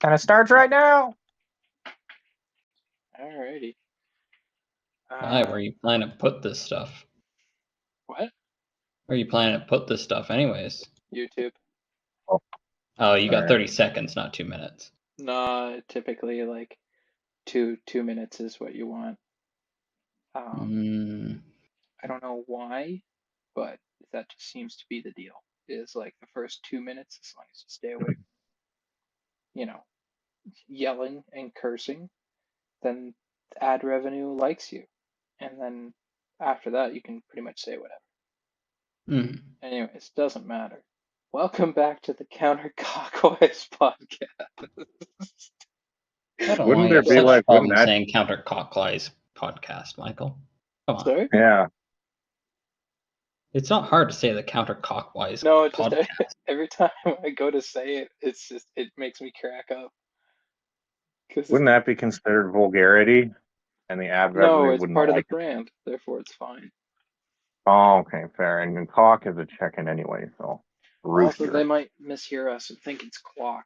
And it starts right now. Alrighty. Why? Where are you planning to put this stuff? What? Where are you planning to put this stuff anyways? YouTube. Oh, you got Alright. 30 seconds, not 2 minutes. No, typically like two minutes is what you want. I don't know why, but that just seems to be the deal. Is like the first 2 minutes, as long as you stay away from, yelling and cursing, then ad revenue likes you. And then after that, you can pretty much say whatever. Anyways, doesn't matter. Welcome back to the Cockwise podcast. I don't know Wouldn't why you there have be such like, wouldn't problem that? saying counterclockwise podcast, Michael. Come on. Sorry? Yeah. It's not hard to say the counterclockwise No, it just podcast. every time I go to say it, it makes me crack up. Wouldn't that be considered vulgarity? And the ad No, revenue it's wouldn't part of the like it. brand, therefore it's fine. Oh, okay, fair. And cock is a chicken anyway, so Also, rooster. they might mishear us and think it's clock,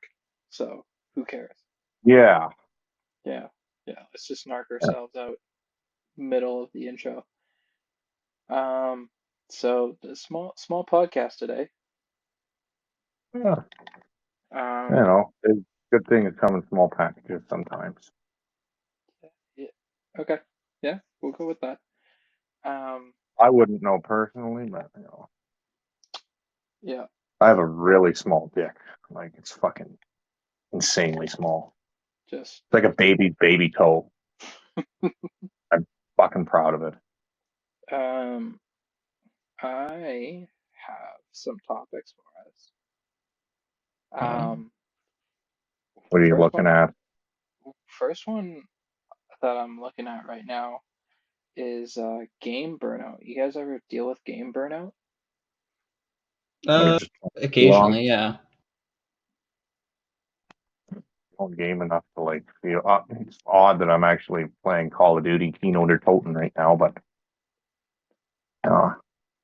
so who cares? Yeah. Yeah, let's just narc ourselves out middle of the intro. So the small podcast today. Yeah. It's a good thing it's come in small packages sometimes. Yeah. Okay. Yeah, we'll go with that. I wouldn't know personally, but Yeah. I have a really small dick. Like it's fucking insanely small. Just It's like a baby toe. I'm fucking proud of it. I have some topics for us. What are you looking at? First one that I'm looking at right now is game burnout. You guys ever deal with game burnout? Occasionally, yeah. Game enough to like feel. It's odd that I'm actually playing Call of Duty Keynote or Toten right now, but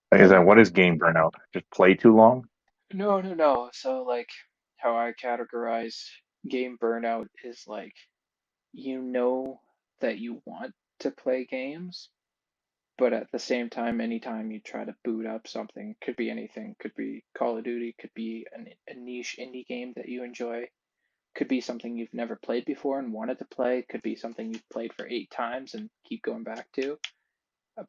what is game burnout? Just play too long? No. So like how I categorize game burnout is like you know that you want to play games, but at the same time, anytime you try to boot up something, could be anything, could be Call of Duty, could be a niche indie game that you enjoy, could be something you've never played before and wanted to play, could be something you've played for 8 times and keep going back to.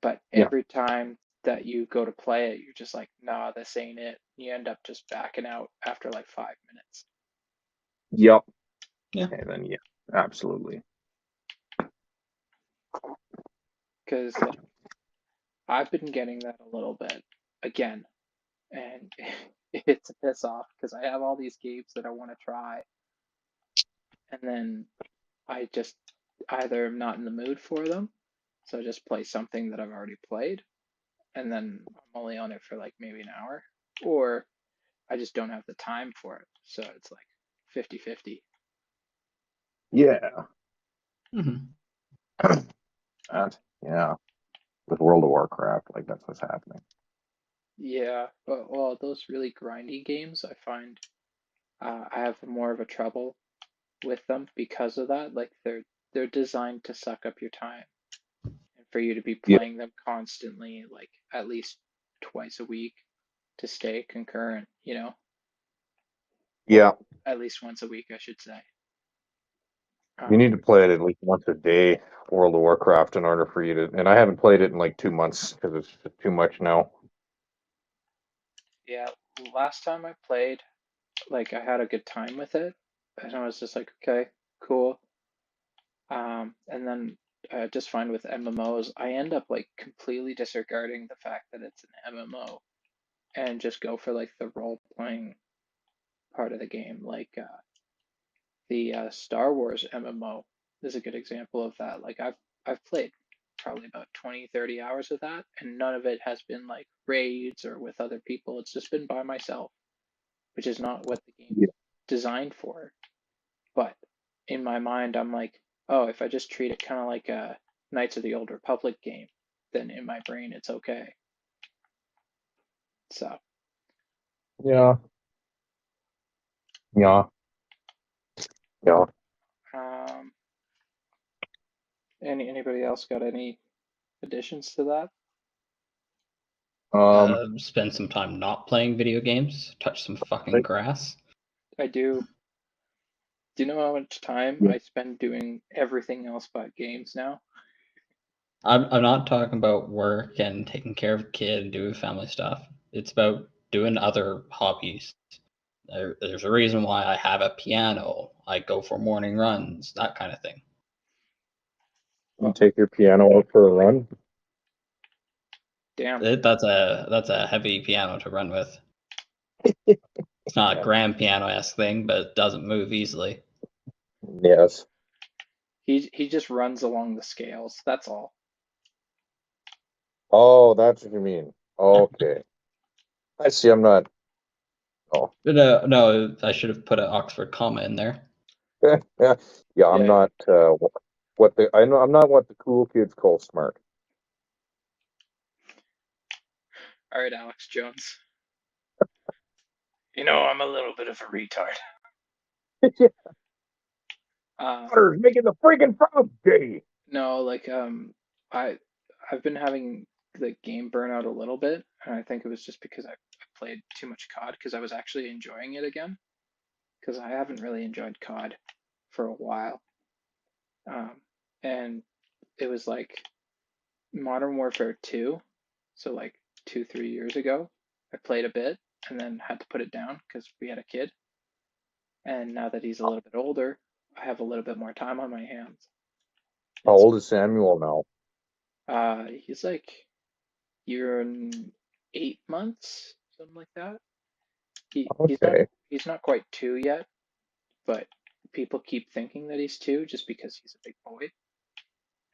But every time that you go to play it, you're just like, nah, this ain't it. You end up just backing out after like 5 minutes. Yep. Yeah. Okay, then yeah, absolutely. Because like, I've been getting that a little bit again, and it's a piss off because I have all these games that I want to try, and then I just either am not in the mood for them, so I just play something that I've already played, and then I'm only on it for like maybe an hour, or I just don't have the time for it, so it's like 50-50. Yeah. Mm-hmm. Yeah. With World of Warcraft, like that's what's happening. Yeah, but well, those really grindy games, I find I have more of a trouble with them because of that. Like they're designed to suck up your time, and for you to be playing them constantly, like at least twice a week to stay concurrent, Yeah. at least once a week, I should say. You need to play it at least once a day, World of Warcraft, in order for you to. And I haven't played it in like 2 months because it's just too much now. Yeah, last time I played, like I had a good time with it, and I was just like, okay, cool. And then I just find with MMOs, I end up like completely disregarding the fact that it's an MMO and just go for like the role playing part of the game. Like the Star Wars MMO is a good example of that. Like I've played probably about 20-30 hours of that, and none of it has been like raids or with other people. It's just been by myself, which is not what the game is designed for. But in my mind, I'm like, oh, if I just treat it kind of like a Knights of the Old Republic game, then in my brain it's okay. So Yeah. Yeah. Anybody else got any additions to that? Spend some time not playing video games. Touch some fucking grass. I do. Do you know how much time I spend doing everything else but games now? I'm not talking about work and taking care of a kid and doing family stuff. It's about doing other hobbies. There's a reason why I have a piano. I go for morning runs, that kind of thing. You take your piano out for a run. Damn. That's a heavy piano to run with. It's not a grand piano-esque thing, but it doesn't move easily. Yes. He just runs along the scales. That's all. Oh, that's what you mean. Okay. I see. I'm not. Oh. No, I should have put an Oxford comma in there. Yeah, I'm not. I'm not what the cool kids call smart. All right, Alex Jones. You know, I'm a little bit of a retard. Butter's making the freaking frog day. No, like I've been having the game burnout a little bit, and I think it was just because I played too much COD because I was actually enjoying it again. Because I haven't really enjoyed COD for a while. And it was like Modern Warfare 2, so like 3 years ago. I played a bit and then had to put it down because we had a kid. And now that he's a little bit older, I have a little bit more time on my hands. How And so, old is Samuel now? he's like year and 8 months, something like that. Okay. He's not quite 2 yet, but people keep thinking that he's 2 just because he's a big boy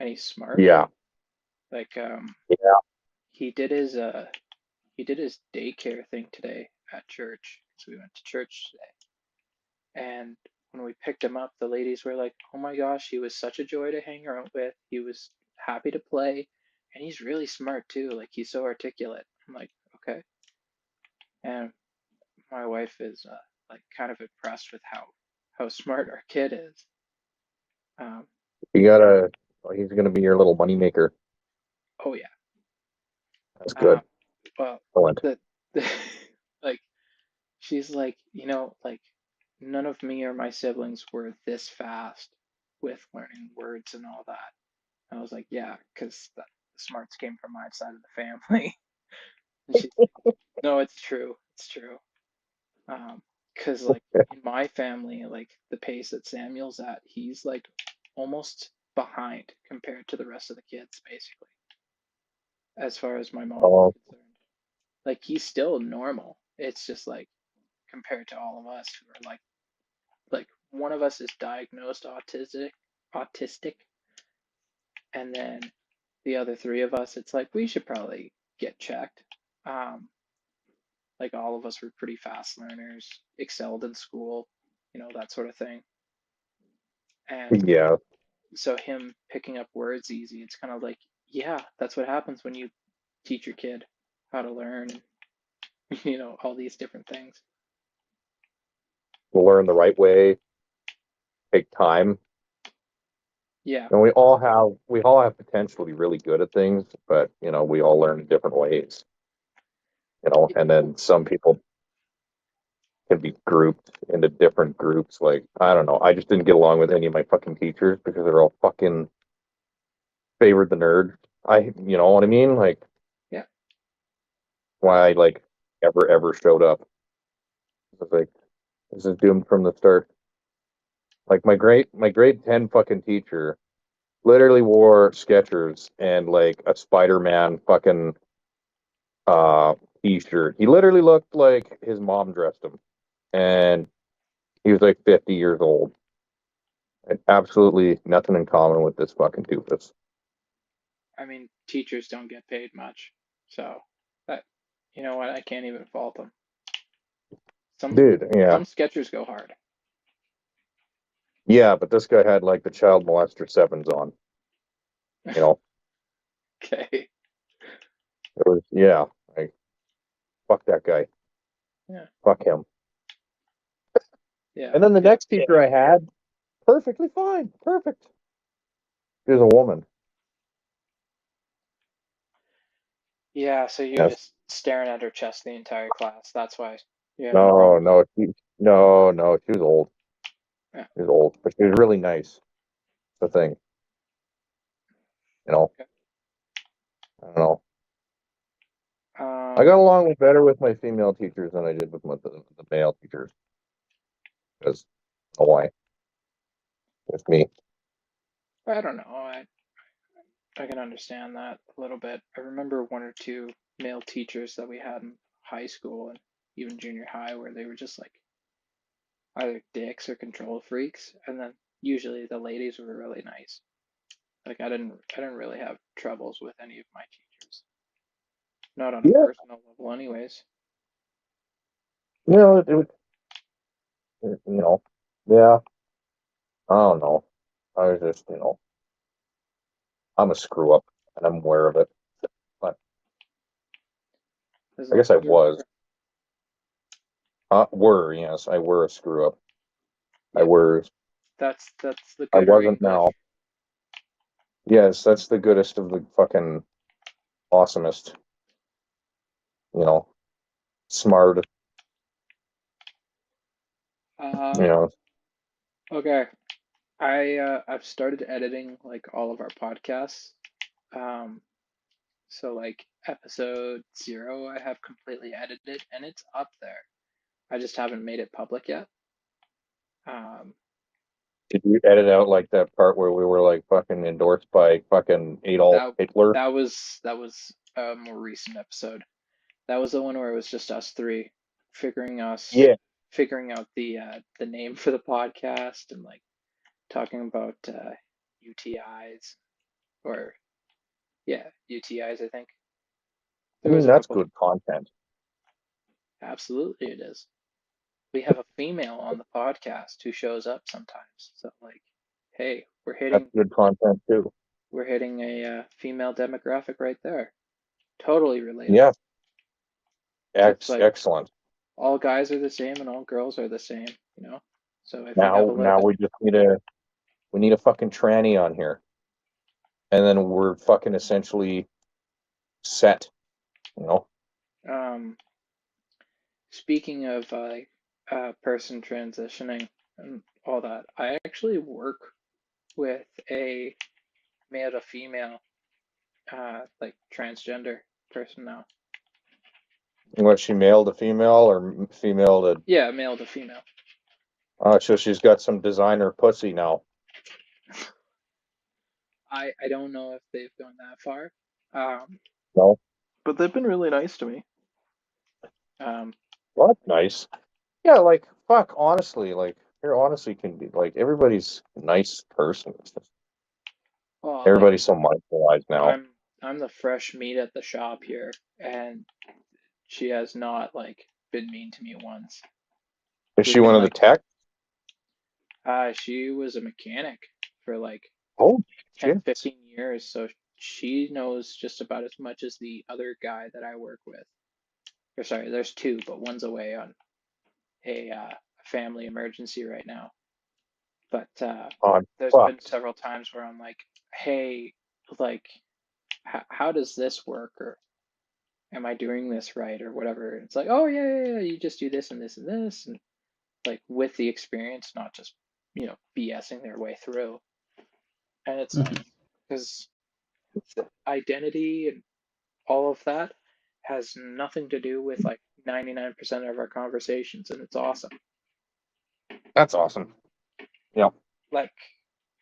and he's smart. Yeah. Like Yeah. he did his daycare thing today at church. So we went to church today. And when we picked him up, the ladies were like, "Oh my gosh, he was such a joy to hang out with. He was happy to play, and he's really smart too. Like he's so articulate." I'm like, "Okay." And my wife is like kind of impressed with how smart our kid is. You gotta. He's gonna be your little money maker. Oh yeah. That's good. Well, Excellent. the like she's like, like none of me or my siblings were this fast with learning words and all that. I was like, yeah, because the smarts came from my side of the family. And she's like, no, it's true. It's true. Because like in my family, like the pace that Samuel's at, he's like almost behind compared to the rest of the kids, basically, as far as my mom is Oh, concerned. Like he's still normal. It's just like compared to all of us who are like one of us is diagnosed autistic, and then the other three of us, it's like we should probably get checked. Like all of us were pretty fast learners, excelled in school, that sort of thing. And yeah. so him picking up words easy, it's kind of like, yeah, that's what happens when you teach your kid how to learn, all these different things. We'll learn the right way. Take time. Yeah. And we all have potential to be really good at things, but we all learn in different ways. And then some people can be grouped into different groups. Like, I don't know. I just didn't get along with any of my fucking teachers because they're all fucking favored the nerd. You know what I mean? Like, Yeah. why I like ever showed up. I was like, this is doomed from the start. Like my grade 10 fucking teacher literally wore Skechers and like a Spider-Man fucking uh t-shirt. He literally looked like his mom dressed him. And he was like 50 years old. And absolutely nothing in common with this fucking doofus. I mean, teachers don't get paid much, so that you know what? I can't even fault them. Some Dude, yeah. some sketchers go hard. Yeah, but this guy had like the child molester sevens on. You know, Okay. it was, yeah, like, fuck that guy. Yeah. Fuck him. Yeah. And then the next teacher I had, perfectly fine. Perfect. She was a woman. Yeah, so you're Yes. just staring at her chest the entire class. That's why you're having a No, problem. no, no. She was old. Yeah. She was old, but she was really nice. The thing, you know. Okay. I don't know. I Um, got along better with my female teachers than I did with the male teachers. Because, oh, why? With me. I don't know. I can understand that a little bit. I remember one or two male teachers that we had in high school and even junior high where they were just like either dicks or control freaks, and then usually the ladies were really nice. Like I didn't really have troubles with any of my teachers. Not on a Yeah. personal level anyways. You know, yeah. I don't know. I was just, I'm a screw up, and I'm aware of it. But As I long guess I as you're was. aware. Yes, I were a screw up. I Yep, were. that's the I gooder wasn't English. now. Yes, that's the goodest of the fucking awesomest. You know, smart. You Um, know, okay. I've started editing like all of our podcasts. Um, so like episode 0 I have completely edited and it's up there. I just haven't made it public yet. Um, did you edit out like that part where we were like fucking endorsed by fucking Adolf that Hitler? that was a more recent episode. That was the one where it was just us three figuring us Yeah. figuring out the name for the podcast and like talking about UTIs or yeah, UTIs I think. I There was mean, a that's couple. good content. Absolutely it is. We have a female on the podcast who shows up sometimes. So like, hey, That's good content too. we're hitting a female demographic right there. Totally relatable. Yeah. It's like Excellent. all guys are the same and all girls are the same, you know? So if you have a Now little, we need a fucking tranny on here, and then we're fucking essentially set. You know. um, speaking of person transitioning and all that, I actually work with a male to female, like transgender person now. What, she male to female or female to? Yeah, male to female. So she's got some designer pussy now. I don't know if they've gone that far. Um, No. but they've been really nice to me. Um, Well, that's nice. Yeah, like fuck. Honestly, like here, honestly, can be like everybody's a nice person. It's just, well, like everybody's so marginalized now. I'm the fresh meat at the shop here, and she has not like been mean to me once. Is We've she been one of the like, tech? she was a mechanic for like Oh 10, shit! 15 years, so she knows just about as much as the other guy that I work with. Or sorry, there's two, but one's away on a family emergency right now. But Oh, I'm there's been fucked. several times where I'm like, hey, like, how does this work? Or am I doing this right? Or whatever. It's like, oh, yeah, you just do this and this and this. And like with the experience, not just, BSing their way through. And it's Mhm. nice because identity and all of that has nothing to do with like 99% of our conversations. And it's awesome. That's awesome. Yeah. Like,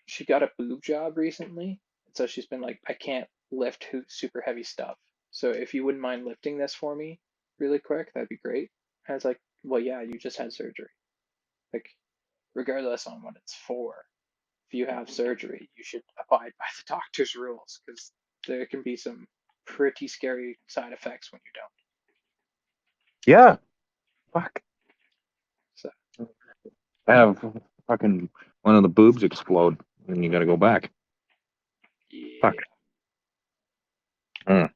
she got a boob job recently, and so she's been like, I can't lift super heavy stuff. So if you wouldn't mind lifting this for me really quick, that'd be great. And I was like, well, yeah, you just had surgery. Like, regardless on what it's for, if you have surgery, you should abide by the doctor's rules because there can be some pretty scary side effects when you don't. Yeah. Fuck. So, Have fucking one of the boobs explode, and you got to go back. Fuck. yeah. Mm.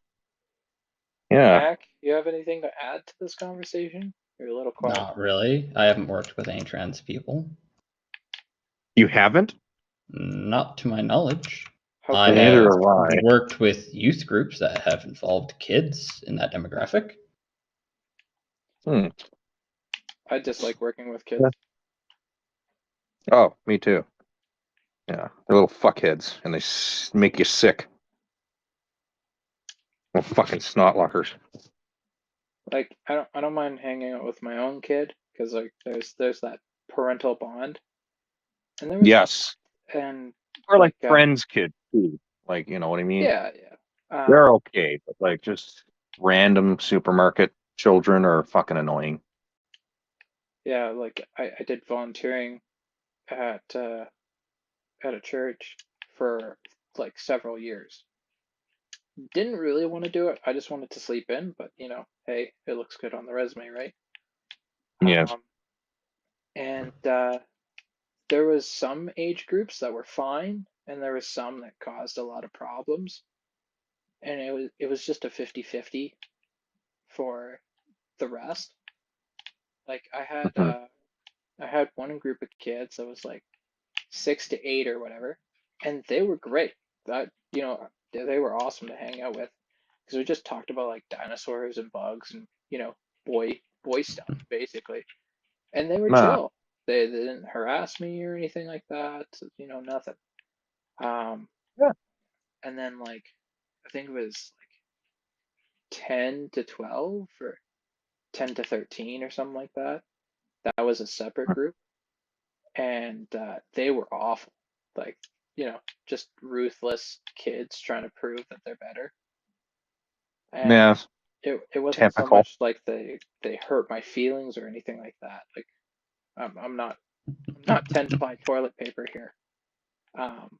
Yeah. Mac, you have anything to add to this conversation? You're a little quiet. Not really. I haven't worked with any trans people. You haven't? Not to my knowledge. How I come? Neither have have I. worked with youth groups that have involved kids in that demographic. Hmm. I dislike working with kids. Oh, me too. Yeah, they're little fuckheads, and they make you sick. Little fucking snotlockers. Like I don't mind hanging out with my own kid because like there's that parental bond. And there was Yes. and Or like like friends' kids too. Like, you know what I mean? yeah, yeah. They're okay, but like just random supermarket children are fucking annoying. Yeah, like I did volunteering at a church for like several years. Didn't really want to do it. I just wanted to sleep in, but hey, it looks good on the resume, right? Yes. Um, and there was some age groups that were fine, and there was some that caused a lot of problems. And it was just a 50-50 for the rest. Like Mhm. I had one group of kids that was like 6 to 8 or whatever, and they were great. That they were awesome to hang out with because we just talked about like dinosaurs and bugs and boy stuff basically, and they were Nah. chill. They didn't harass me or anything like that. Nothing. Um, Yeah. and then like I think it was like 10 to 12 or 10 to 13 or something like that. That was a separate group, and they were awful. Like just ruthless kids trying to prove that they're better. And Yeah. it wasn't so Typical. much like they hurt my feelings or anything like that. Like I'm not 10 ply toilet paper here. Um,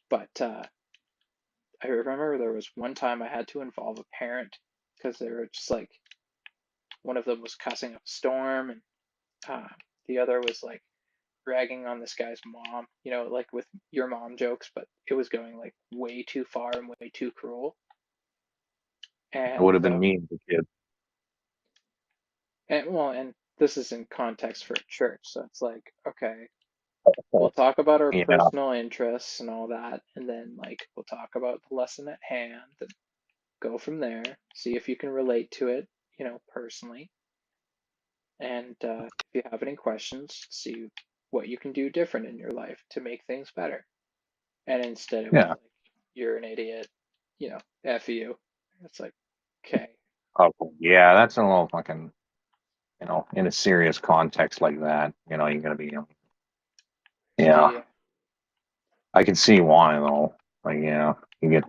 but I remember there was one time I had to involve a parent because they were just like one of them was cussing up a storm, and uh, the other was like ragging on this guy's mom, like with your mom jokes, but it was going like way too far and way too cruel. It would And have been me as a kid. and this is in context for a church, so it's like, okay, we'll talk about our Yeah. personal interests and all that, and then like we'll talk about the lesson at hand and go from there, see if you can relate to it, personally. And if you have any questions, see what you can do different in your life to make things better. And instead it was Yeah. like, you're an idiot, F you. It's like, okay. Oh, yeah. That's a little fucking, in a serious context like that, you're gonna be, yeah. Yeah. I can see why though. Like, you get,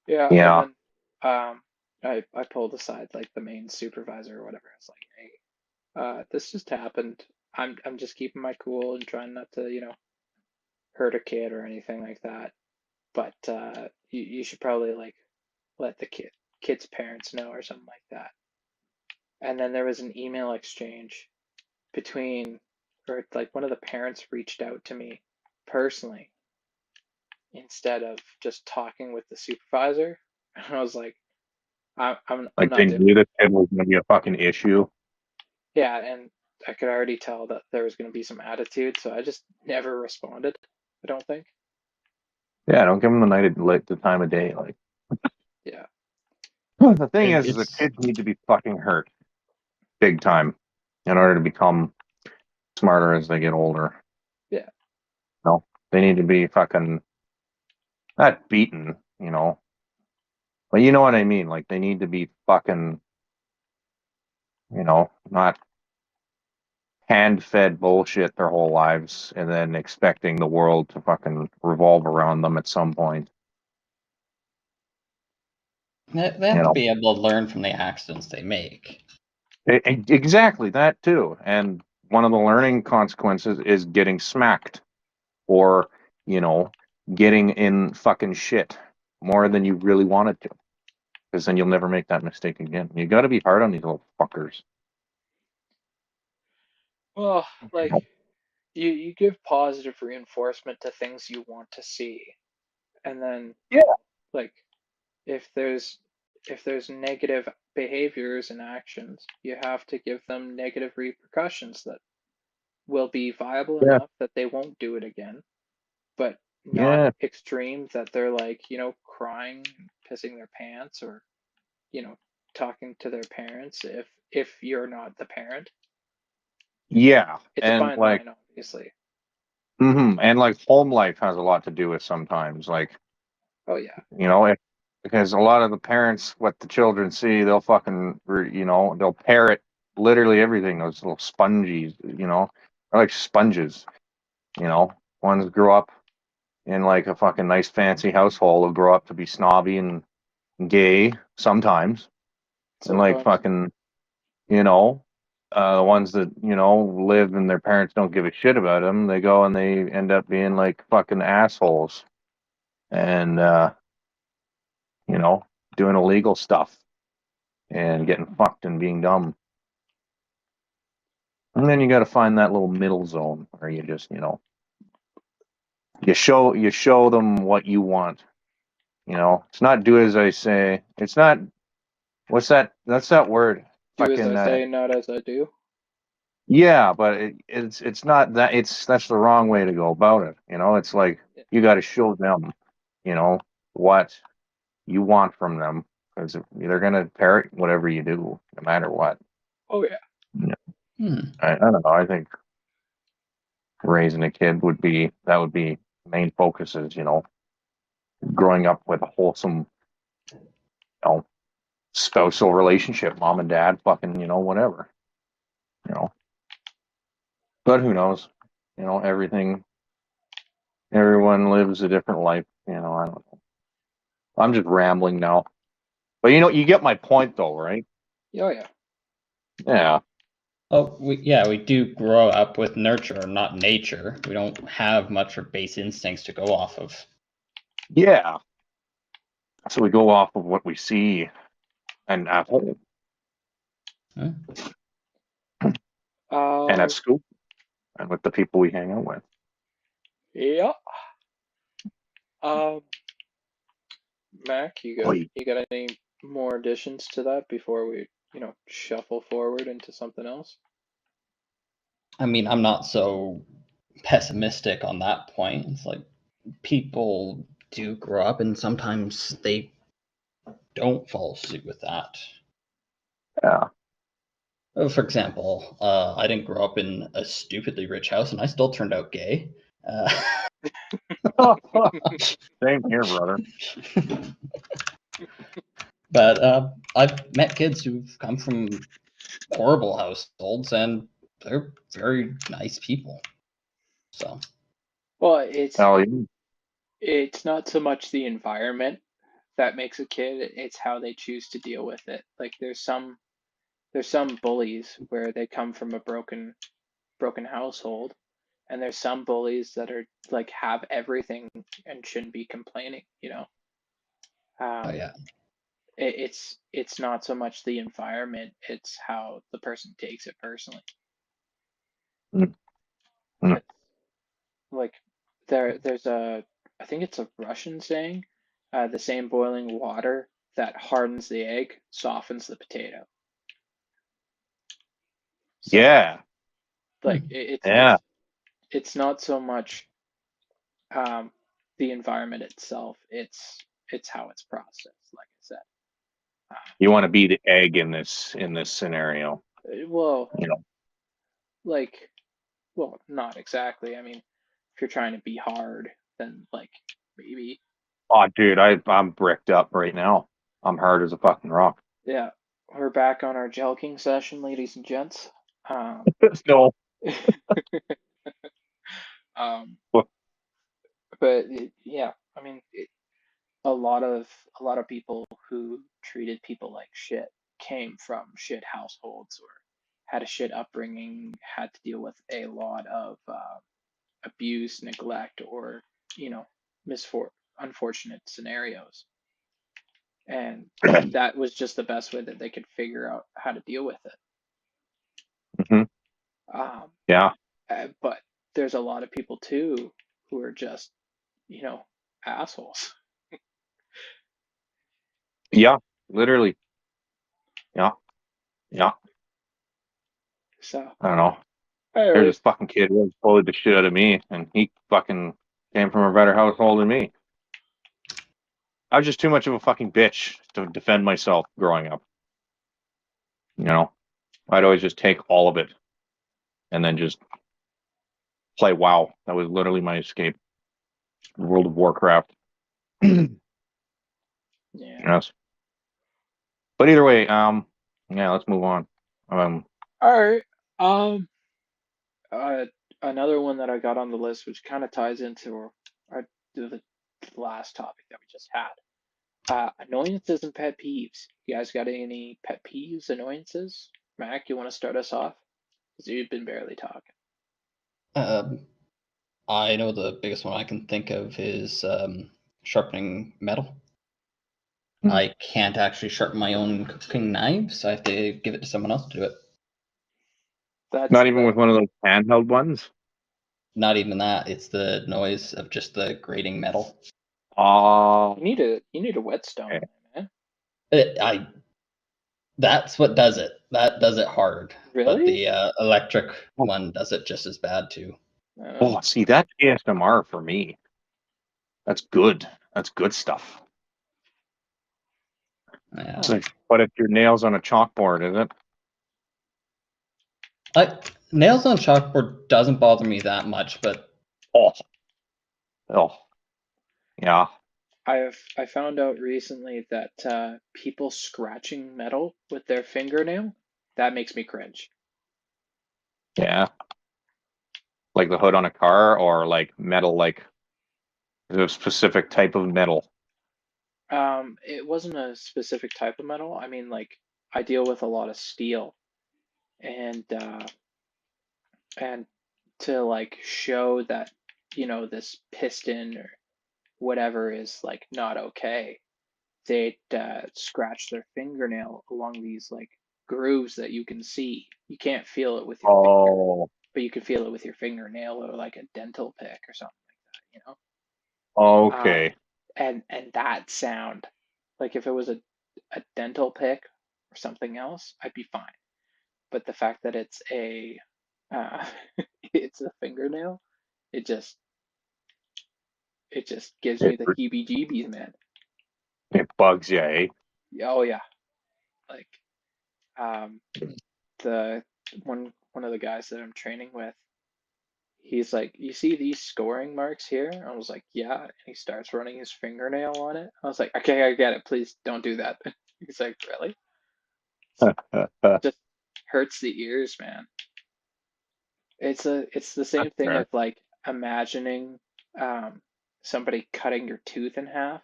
Yeah. And yeah, then I pulled aside like the main supervisor or whatever. It's like, hey, this just happened. I'm just keeping my cool and trying not to, hurt a kid or anything like that. But you should probably like let the kid's parents know or something like that. And then there was an email exchange between, or like one of the parents reached out to me personally instead of just talking with the supervisor. And I was like, I'm like not they doing knew this kid was gonna be a fucking issue. Yeah, and I could already tell that there was going to be some attitude, so I just never responded. I don't think. Yeah, don't give them the time of day. Like, Yeah, the thing is, the It's kids need to be fucking hurt big time in order to become smarter as they get older. yeah. No, they need to be fucking not beaten, but you know what I mean. Like they need to be fucking, not hand-fed bullshit their whole lives and then expecting the world to fucking revolve around them at some point. they You have to know, be able to learn from the accidents they make. Exactly that too. And one of the learning consequences is getting smacked or, you know, getting in fucking shit more than you really wanted to. Because then you'll never make that mistake again. You got to be hard on these little fuckers. Well, You like know? you give positive reinforcement to things you want to see, and then Yeah. like if there's if there's negative behaviors and actions, you have to give them negative repercussions that will be viable Yeah. enough that they won't do it again, but not Yeah. extreme that they're like, crying, pissing their pants, or, talking to their parents if you're not the parent. Yeah. It's a And fine like, line, obviously. and like home life has a lot to do with sometimes. Like, Oh yeah. because a lot of the parents, what the children see, they'll fucking, they'll parrot literally everything. Those little sponges, they're like sponges. Ones grow up in like a fucking nice fancy household will grow up to be snobby and gay sometimes, and like Sometimes. fucking, the ones that live and their parents don't give a shit about them, they go and they end up being like fucking assholes, and you know, doing illegal stuff and getting fucked and being dumb. And then you got to find that little middle zone where you just, you show them what you want. It's not do as I say. It's not what's that? That's that word. Do as I Fucking say, not as I do. yeah, but it's not that. That's the wrong way to go about it. It's like Yeah. you got to show them, what you want from them, because they're gonna parrot whatever you do, no matter what. Oh yeah. Hmm. I don't know. I think raising a kid would be main focus is growing up with a wholesome spousal relationship, mom and dad, fucking whatever, you know. But who knows? Everyone lives a different life. I don't know. I'm just rambling now. But you get my point though, right? Oh yeah. Yeah. Oh, we do grow up with nurture, not nature. We don't have much for base instincts to go off of. Yeah. So we go off of what we see and at home Huh? and at Uh, school and with the people we hang out with. yeah. Um, Mac, you Oh, got you got any more additions to that before we, shuffle forward into something else? I mean, I'm not so pessimistic on that point. It's like people do grow up and sometimes they don't follow suit with that. yeah. For example, I didn't grow up in a stupidly rich house and I still turned out gay. Same here, brother. But I've met kids who've come from horrible households and they're very nice people. So, Well, it's Oh, yeah. it's not so much the environment that makes a kid, it's how they choose to deal with it. Like there's some bullies where they come from a broken household, and there's some bullies that are like have everything and shouldn't be complaining. oh Um, yeah. it's not so much the environment, it's how the person takes it personally. Mm, mm. It's like there's a, I think it's a Russian saying, the same boiling water that hardens the egg softens the potato. So Yeah. like Hmm. it's Yeah. it's it's not so much um, the environment itself, it's how it's processed, like I said. You want to be the egg in this scenario, Well, you know. like, well, not exactly. I mean, if you're trying to be hard, then like maybe. Oh, dude, I'm bricked up right now. I'm hard as a fucking rock. Yeah, we're back on our jelking session, ladies and gents. Um, No. um, but yeah, I mean, a lot of a lot of people who treated people like shit came from shit households or had a shit upbringing, had to deal with a lot of abuse, neglect, or you know, unfortunate scenarios, and that was just the best way that they could figure out how to deal with it. Hmm. Um, Yeah. but there's a lot of people too who are just, you know, assholes. Yeah. Literally. Yeah. Yeah. So I don't know. All There's right. this fucking kid who bullied the shit out of me, and he fucking came from a better household than me. I was just too much of a fucking bitch to defend myself growing up. You know, I'd always just take all of it and then just play WoW. That was literally my escape. World of Warcraft. Yeah. Yes. But either way, yeah, let's move on. All right. Um, uh, Another one that I got on the list, which kind of ties into the last topic that we just had. Annoyances and pet peeves. You guys got any pet peeves, annoyances? Mac, you want to start us off? Because you've been barely talking. I know the biggest one I can think of is sharpening metal. I can't actually sharpen my own cooking knives. I have to give it to someone else to do it. That's Not even the with one of those handheld ones. Not even that. It's the noise of just the grating metal. Oh, you need a whetstone, okay. man. That's what does it. That does it hard. But Really? the electric one does it just as bad too. Oh, see, that's ASMR for me. That's good. That's good stuff. Yeah. It's like, but if your nails on a chalkboard, is it? Nails on chalkboard doesn't bother me that much, but Oh, oh, yeah. I found out recently that people scratching metal with their fingernail, that makes me cringe. Yeah. Like the hood on a car or like metal, like a specific type of metal. It wasn't a specific type of metal. I mean, like I deal with a lot of steel, and and to like show that this piston or whatever is like not okay, they'd scratch their fingernail along these like grooves that you can see. You can't feel it with your finger, Oh, but you can feel it with your fingernail or like a dental pick or something like that. Um, okay. and that sound, like if it was a dental pick or something else, I'd be fine. But the fact that it's a uh, it's a fingernail, it just it just gives me It, the heebie-jeebies, man. it bugs you, eh? Oh yeah, like um, the one of the guys that I'm training with, he's like, "You see these scoring marks here?" I was like, "Yeah," and he starts running his fingernail on it. I was like, "Okay, I get it. Please don't do that." He's like, "Really?" Just hurts the ears, man. It's the same That's thing fair. of like imagining um, somebody cutting your tooth in half.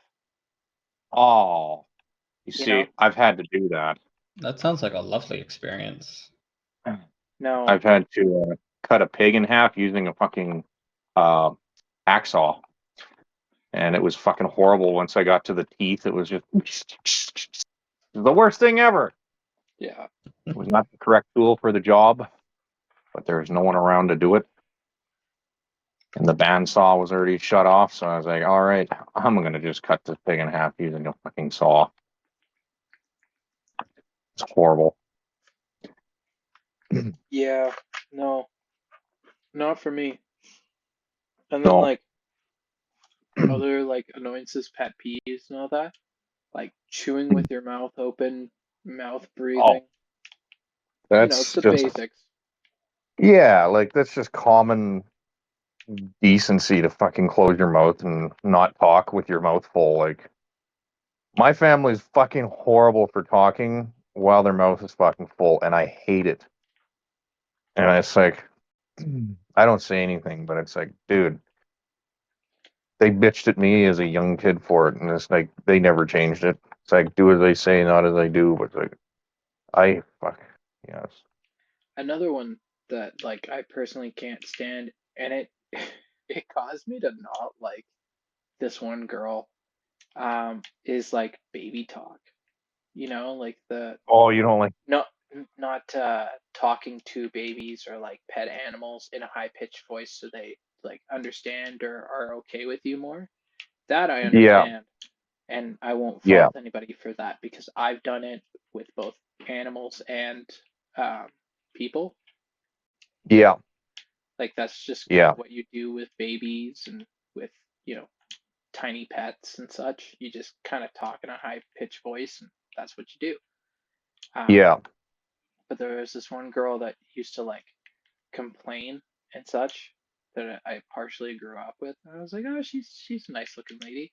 Oh, you You know? see, I've had to do that. that sounds like a lovely experience. No, I've had to cut a pig in half using a fucking uh, hacksaw, and it was fucking horrible. Once I got to the teeth, it was just the worst thing ever. yeah. It was not the correct tool for the job, but there was no one around to do it. And the bandsaw was already shut off, so I was like, all right, I'm gonna just cut this pig in half using a fucking saw. It's horrible. Yeah, no, not for me. And then No. like other like annoyances, pet peeves and all that, like chewing with your mouth open, mouth Oh, breathing, that's the just, basics. yeah, like that's just common decency to fucking close your mouth and not talk with your mouth full. Like my family's fucking horrible for talking while their mouth is fucking full, and I hate it. And it's like I don't say anything, but it's like, dude, they bitched at me as a young kid for it, and it's like they never changed it. It's like do as they say, not as I do. But it's like I fuck yes. Another one that like I personally can't stand, and it it caused me to not like this one girl, is like baby talk. Like the Oh, you don't like? not not talking to babies or like pet animals in a high pitched voice so they like understand or are okay with you more. That I Yeah, understand, and I won't yeah, fault anybody for that because I've done it with both animals and um, people. yeah. Like that's just kind Yeah. of what you do with babies and with, you know, tiny pets and such. You just kind of talk in a high pitched voice, and that's what you do. Um, Yeah. but there was this one girl that used to like complain and such that I partially grew up with. And I was like, oh, she's a nice looking lady.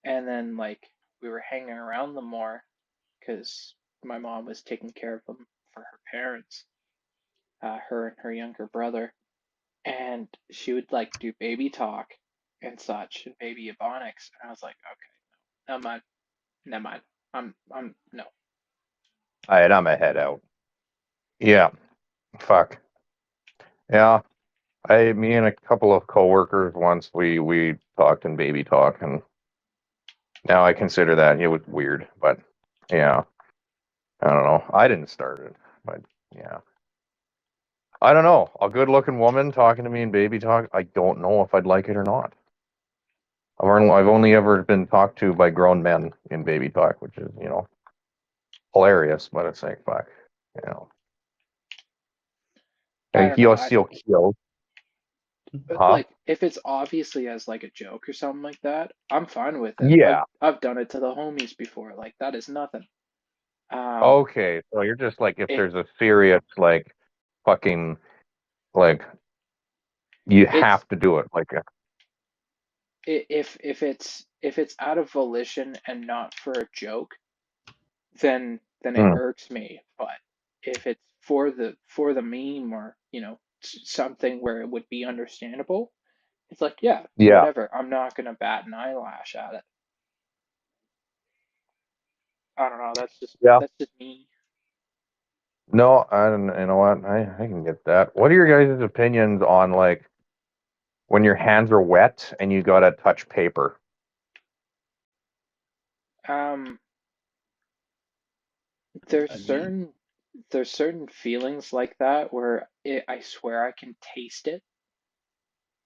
And then like we were hanging around them more because my mom was taking care of them for her parents, her and her younger brother, and she would like do baby talk and such and baby ebonics. And I was like, okay, never mind, never mind. I'm no. All right, I'm a head out. Yeah. Fuck. Yeah. Me and a couple of coworkers once we talked in baby talk, and now I consider that it was weird, but yeah, I don't know. I didn't start it, but yeah, I don't know. A good-looking woman talking to me in baby talk, I don't know if I'd like it or not. I've only ever been talked to by grown men in baby talk, which is hilarious, but it's like fuck, you know. I And don't know. he'll kill, huh? Like if it's obviously as like a joke or something like that, I'm fine with it. I've Yeah. I've done it to the homies before. Like that is nothing. Um, Okay, so you're just like if it there's a serious like fucking like you it's have to do it like if it's out of volition and not for a joke, then it mm, irks me. But if it's for the meme or something where it would be understandable, it's like yeah, yeah. whatever. I'm not gonna bat an eyelash at it. I don't know. Yeah. That's just me. No, I don't. You know what? I can get that. What are your guys' opinions on like when your hands are wet and you gotta touch paper? Um, there's I mean, certain there's certain feelings like that where I swear I can taste it,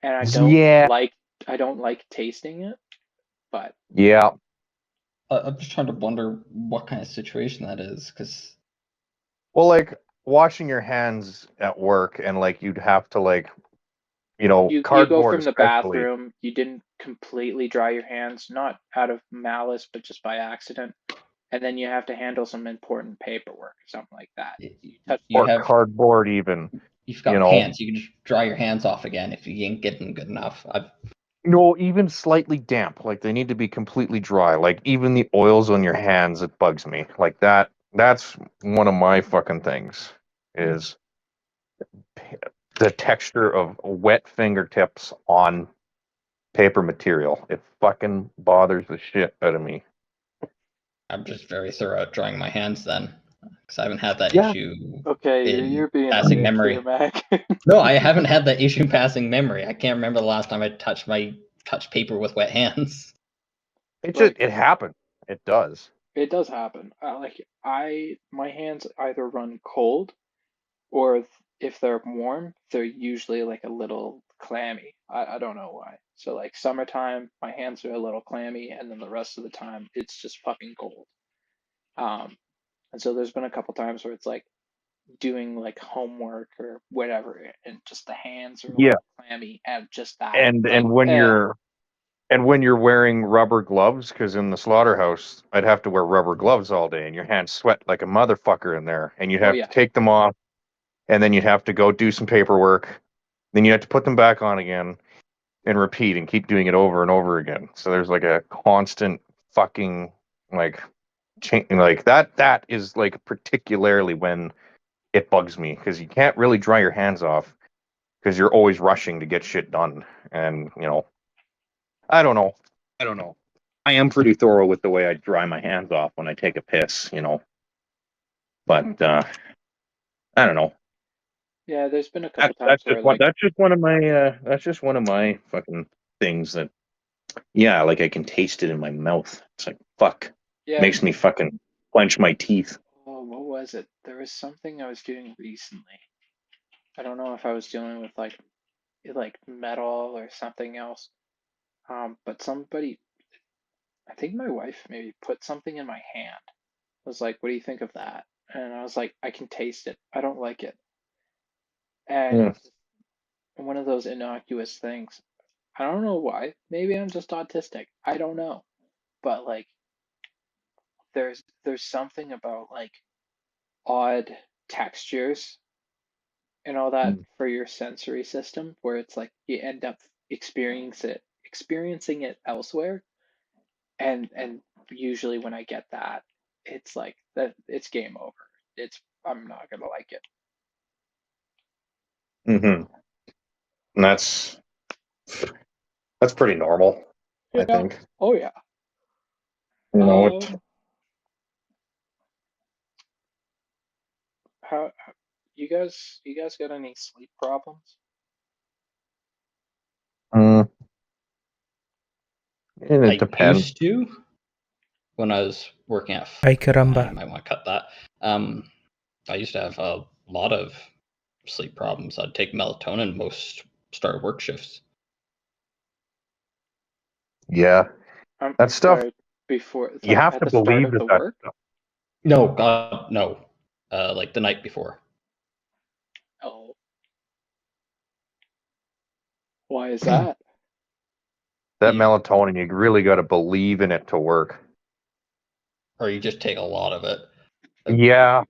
and Yeah. I don't like tasting it, but Yeah. I'm just trying to wonder what kind of situation that is, because Well, like washing your hands at work and like you'd have to like you go cardboard from the especially. bathroom, you didn't completely dry your hands, not out of malice, but just by accident, and then you have to handle some important paperwork or something like that. You touch you Or paper. have cardboard even. you've You got know. pants. You can just dry your hands off again if you ain't getting good enough. No, even slightly damp. Like they need to be completely dry. Like even the oils on your hands, it bugs me. Like that's one of my fucking things is the texture of wet fingertips on paper material. It fucking bothers the shit out of me. I'm just very thorough at drying my hands then, because I haven't had that Yeah. issue Okay, in you're being a passing dick memory. here, Mac. No, I haven't had that issue passing memory. I can't remember the last time I touched paper with wet hands. Like It happens. It does. it does happen. My hands either run cold or if they're warm, they're usually like a little clammy. I don't know why. So like summertime, my hands are a little clammy, and then the rest of the time it's just fucking cold. Um, and so there's been a couple times where it's like doing like homework or whatever, and just the hands are a Yeah. little clammy and just that. And Like, and eh. when you're wearing rubber gloves, because in the slaughterhouse, I'd have to wear rubber gloves all day, and your hands sweat like a motherfucker in there, and you'd Oh have to yeah, take them off, and then you'd have to go do some paperwork, then you have to put them back on again, and repeat, and keep doing it over and over again. So there's like a constant fucking like change, like that is like particularly when it bugs me because you can't really dry your hands off because you're always rushing to get shit done, and I don't know. I don't know. I am pretty thorough with the way I dry my hands off when I take a piss. But I don't know. yeah. There's been a couple times That's where just one. like That's just one of my fucking things that. Yeah, like I can taste it in my mouth. It's like fuck. yeah. Makes me fucking clench my teeth. Oh, what was it? There was something I was doing recently. I don't know if I was dealing with like metal or something else. But somebody, I think my wife maybe put something in my hand. Was like, "What do you think of that?" And I was like, "I can taste it. I don't like it." And Mm. it's just, one of those innocuous things. I don't know why. Maybe I'm just autistic. I don't know. But like there's something about like odd textures and all that Mm. for your sensory system where it's like you end up experiencing it elsewhere, and usually when I get that, it's like that it's game over. It's I'm not gonna like it. Mm-hmm. And that's pretty normal, I Yeah. think. Oh yeah. You know, it, Um how you guys got any sleep problems? mm, and it I depends. used to when I was working at. Ay, I caramba. might want to cut that. I used to have a lot of sleep problems. I'd take melatonin most start work shifts. Yeah, I'm that stuff. sorry, before You like have at to the start believe of that the work? stuff. No, God, no. Like the night before. Oh, why is that? That You, melatonin, you really got to believe in it to work. or you just take a lot of it. Yeah,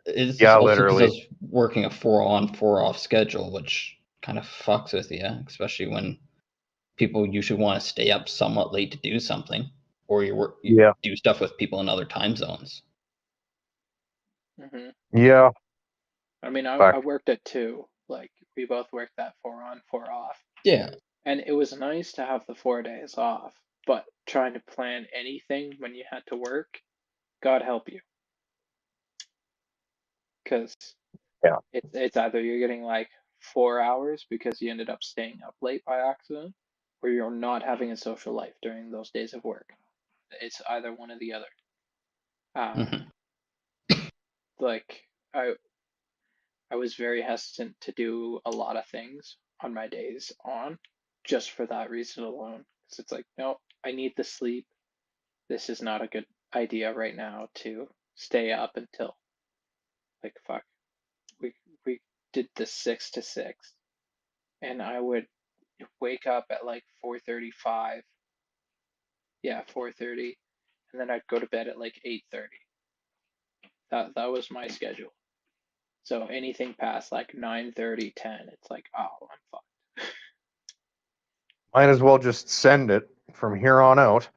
It's yeah, also because I literally. was working a 4 on, 4 off schedule, which kind of fucks with you, especially when people usually want to stay up somewhat late to do something, or you Yeah, do stuff with people in other time zones. Hmm. yeah. I mean, I Fuck. worked at two. Like we both worked that 4 on, 4 off. Yeah, And it was nice to have the 4 days off, but trying to plan anything when you had to work, God help you. Because Yeah. it's either you're getting like 4 hours because you ended up staying up late by accident, or you're not having a social life during those days of work. It's either one or the other. Um, hmm like I was very hesitant to do a lot of things on my days on, just for that reason alone. Because it's like, no, I need the sleep. This is not a good idea right now to stay up until like fuck. We we did the 6 to 6, and I would wake up at like 4:35. Yeah, 4:30, and then I'd go to bed at like 8:30. That was my schedule. So anything past like 9:30, 10, it's like, oh, I'm fucked. Might as well just send it from here on out.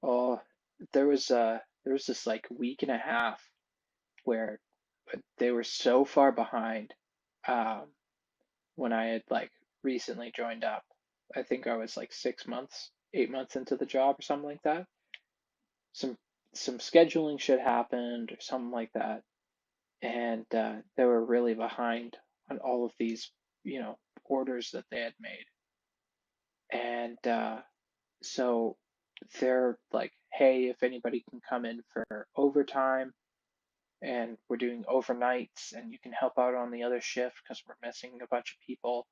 Oh, there was this like week and a half where they were so far behind um when I had like recently joined up. I think I was like 6 months, 8 months into the job or something like that. Some some scheduling shit happened or something like that, and they were really behind on all of these, orders that they had made, and so they're like, hey, if anybody can come in for overtime, and we're doing overnights, and you can help out on the other shift because we're missing a bunch of people.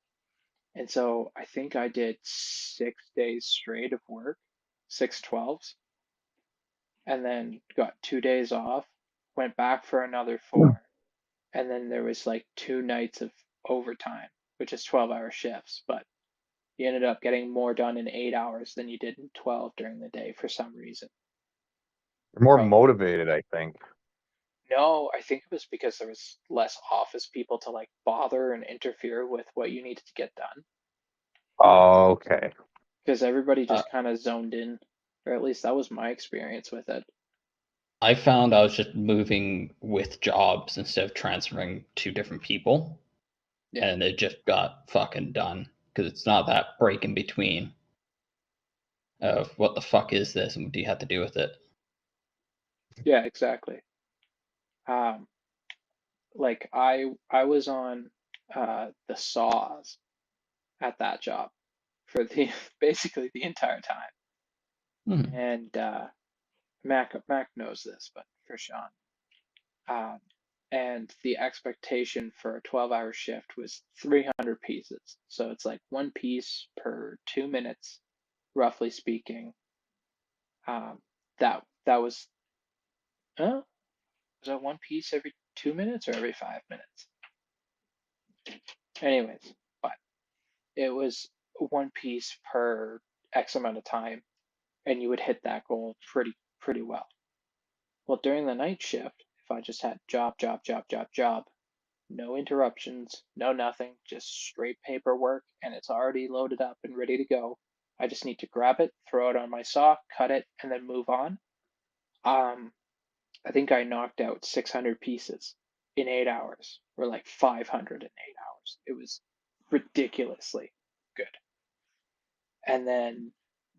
And so I think I did 6 days straight of work, 6 12s, and then got 2 days off, went back for another four, and then there was like 2 nights of overtime, which is 12-hour shifts, but you ended up getting more done in 8 hours than you did in 12 during the day for some reason. You're more But motivated, I think. no, I think it was because there was less office people to like bother and interfere with what you needed to get done. Okay. Because everybody uh, just kind of zoned in, or at least that was my experience with it. I found I was just moving with jobs instead of transferring to different people, Yeah, and it just got fucking done because it's not that break in between of what the fuck is this and what do you have to do with it. yeah, exactly. Um, like I was on the saws at that job for the basically the entire time, Hmm. and Mac knows this, but for Sean, um, and the expectation for a 12-hour shift was 300 pieces. So it's like one piece per 2 minutes, roughly speaking. That was was that one piece every 2 minutes or every 5 minutes? Anyways, but it was one piece per X amount of time, and you would hit that goal pretty well. Well, during the night shift, if I just had job, no interruptions, no nothing, just straight paperwork, and it's already loaded up and ready to go. I just need to grab it, throw it on my saw, cut it, and then move on. I think I knocked out 600 pieces in 8 hours, or like 500 in 8 hours. It was ridiculously good. And then,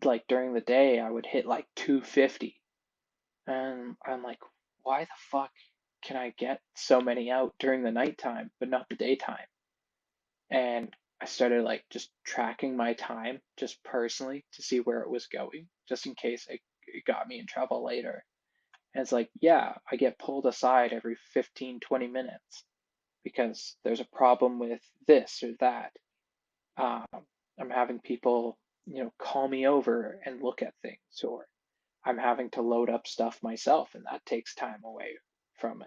like during the day, I would hit like 250. And I'm like, why the fuck can I get so many out during the nighttime, but not the daytime? And I started like just tracking my time just personally to see where it was going, just in case it got me in trouble later. And it's like, yeah, I get pulled aside every 15, 20 minutes because there's a problem with this or that. Um, I'm having people, call me over and look at things, or I'm having to load up stuff myself, and that takes time away from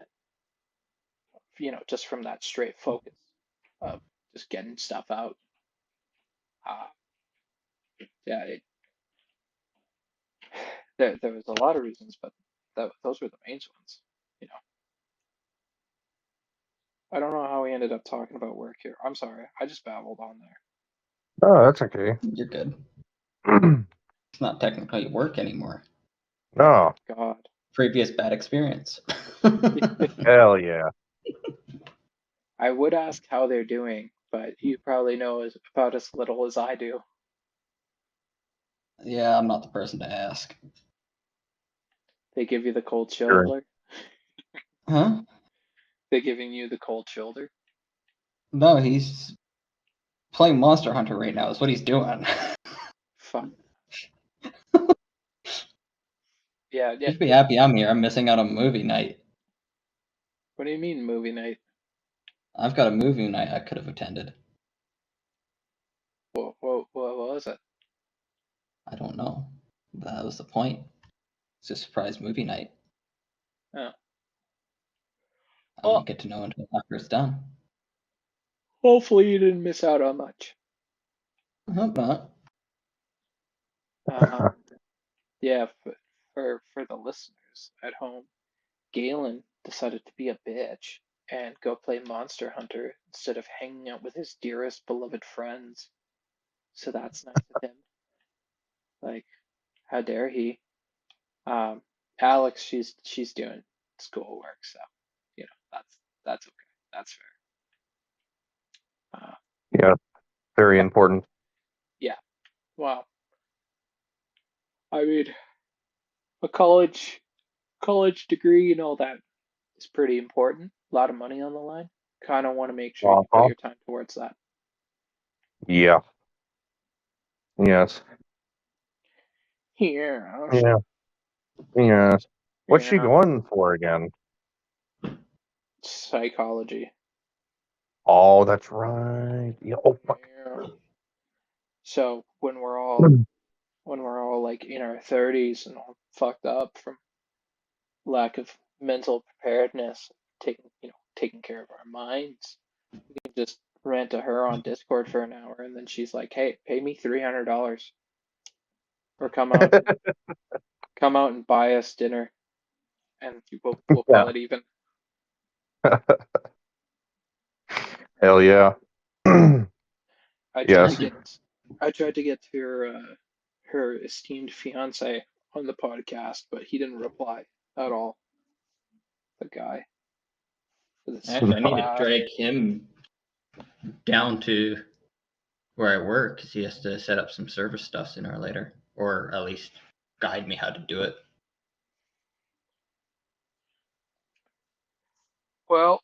it, just from that straight focus of just getting stuff out. Uh, yeah, there was a lot of reasons, but those were the main ones. You know, I don't know how we ended up talking about work here. I'm sorry, I just babbled on there. Oh, that's okay. You're good. It's not technically work anymore. No. Oh, God. Previous bad experience. Hell yeah. I would ask how they're doing, but you probably know about as little as I do. Yeah, I'm not the person to ask. They give you the cold Sure. shoulder. Huh? They're giving you the cold shoulder. No, he's playing Monster Hunter right now. Is what he's doing. Fuck. Yeah. You should be happy I'm here. I'm missing out on movie night. What do you mean movie night? I've got a movie night I could have attended. What was it? I don't know. That was the point. It's a surprise movie night. Oh. I won't get to know until after it's done. Hopefully you didn't miss out on much. I hope not. Yeah, for the listeners at home, Galen decided to be a bitch and go play Monster Hunter instead of hanging out with his dearest beloved friends. So that's nice of him. Like, how dare he? Alex, she's doing schoolwork, so that's okay. That's fair. Yeah. Very important. Yeah. Well, I mean, a college degree and all that is pretty important. A lot of money on the line. Kind of want to make sure you put Uh-huh. your time towards that. Yeah. Yes. Yeah. Yeah. Yes. What's she Yeah. going for again? Psychology. Oh, that's right. Yeah. Oh, fuck. Yeah. So when we're all like in our 30s and all fucked up from lack of mental preparedness, taking care of our minds, we can just rant to her on Discord for an hour, and then she's like, "Hey, pay me $300, or come out and buy us dinner, and we'll Yeah. call it even." Hell yeah. I tried to Yes. get I tried to get her esteemed fiance on the podcast, but he didn't reply at all. The guy. Actually, I need to Bad. drag him down to where I work because he has to set up some service stuff sooner or later, or at least guide me how to do it. Well,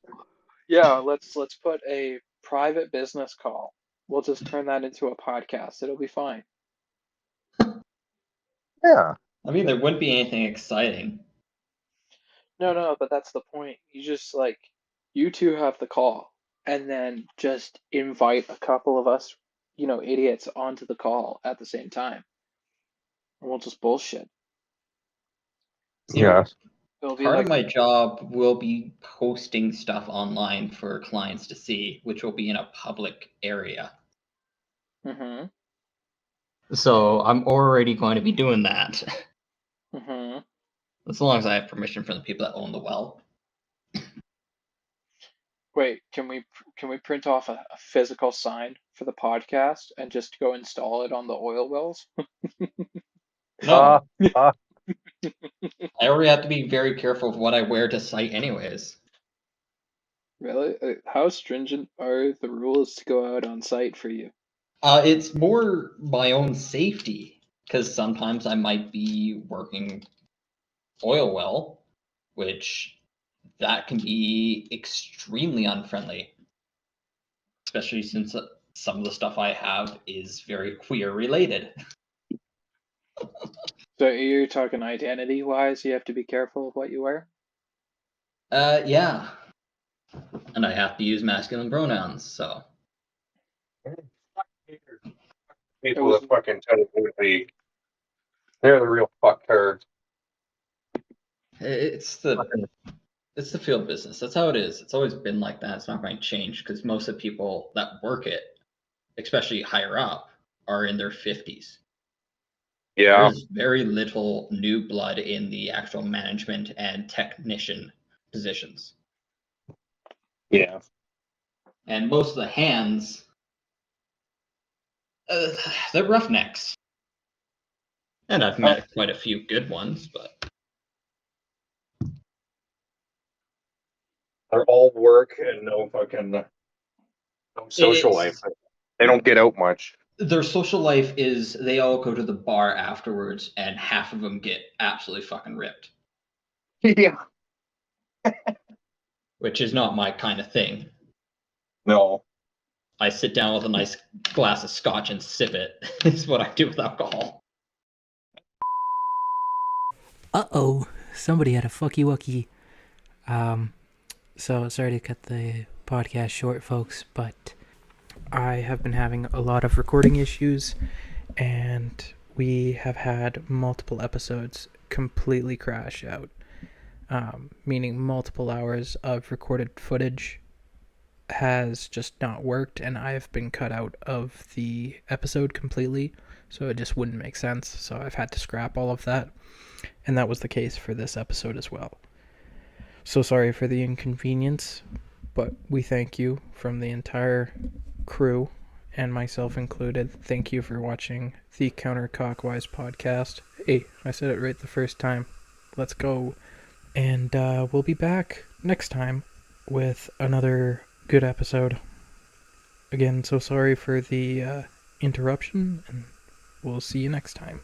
yeah, let's put a private business call. We'll just turn that into a podcast. It'll be fine. Yeah. I mean, there wouldn't be anything exciting. No, but that's the point. You just you two have the call, and then just invite a couple of us, idiots onto the call at the same time. And we'll just bullshit. See, Yes. It'll be part of like, my job will be posting stuff online for clients to see, which will be in a public area. Mm-hmm. So I'm already going to be doing that. Mm-hmm. As long as I have permission from the people that own the well. Wait, can we print off a physical sign for the podcast and just go install it on the oil wells? No, uh, I already have to be very careful of what I wear to site anyways. Really? How stringent are the rules to go out on site for you? It's more my own safety, because sometimes I might be working oil well, which that can be extremely unfriendly, especially since some of the stuff I have is very queer related. So you're talking identity-wise, you have to be careful of what you wear? Yeah. And I have to use masculine pronouns, so It people was that fucking tell you they're the real fucktards. it's the field business. That's how it is. It's always been like that. It's not going to change because most of the people that work it, especially higher up, are in their 50s. Yeah. There's very little new blood in the actual management and technician positions. Yeah. And most of the hands, they're roughnecks. And I've met quite a few good ones, but They're all work and no fucking no social life. it's They don't get out much. their social life is they all go to the bar afterwards, and half of them get absolutely fucking ripped, Yeah. which is not my kind of thing. No. I sit down with a nice glass of scotch and sip it. Is what I do with alcohol. Uh-oh, somebody had a fucky wucky. So sorry to cut the podcast short, folks, but I have been having a lot of recording issues, and we have had multiple episodes completely crash out, meaning multiple hours of recorded footage has just not worked, and I've been cut out of the episode completely, so it just wouldn't make sense, so I've had to scrap all of that, and that was the case for this episode as well. So sorry for the inconvenience, but we thank you from the entire crew, and myself included. Thank you for watching the Cockwise podcast. Hey, I said it right the first time. Let's go. And we'll be back next time with another good episode. Again, so sorry for the interruption, and we'll see you next time.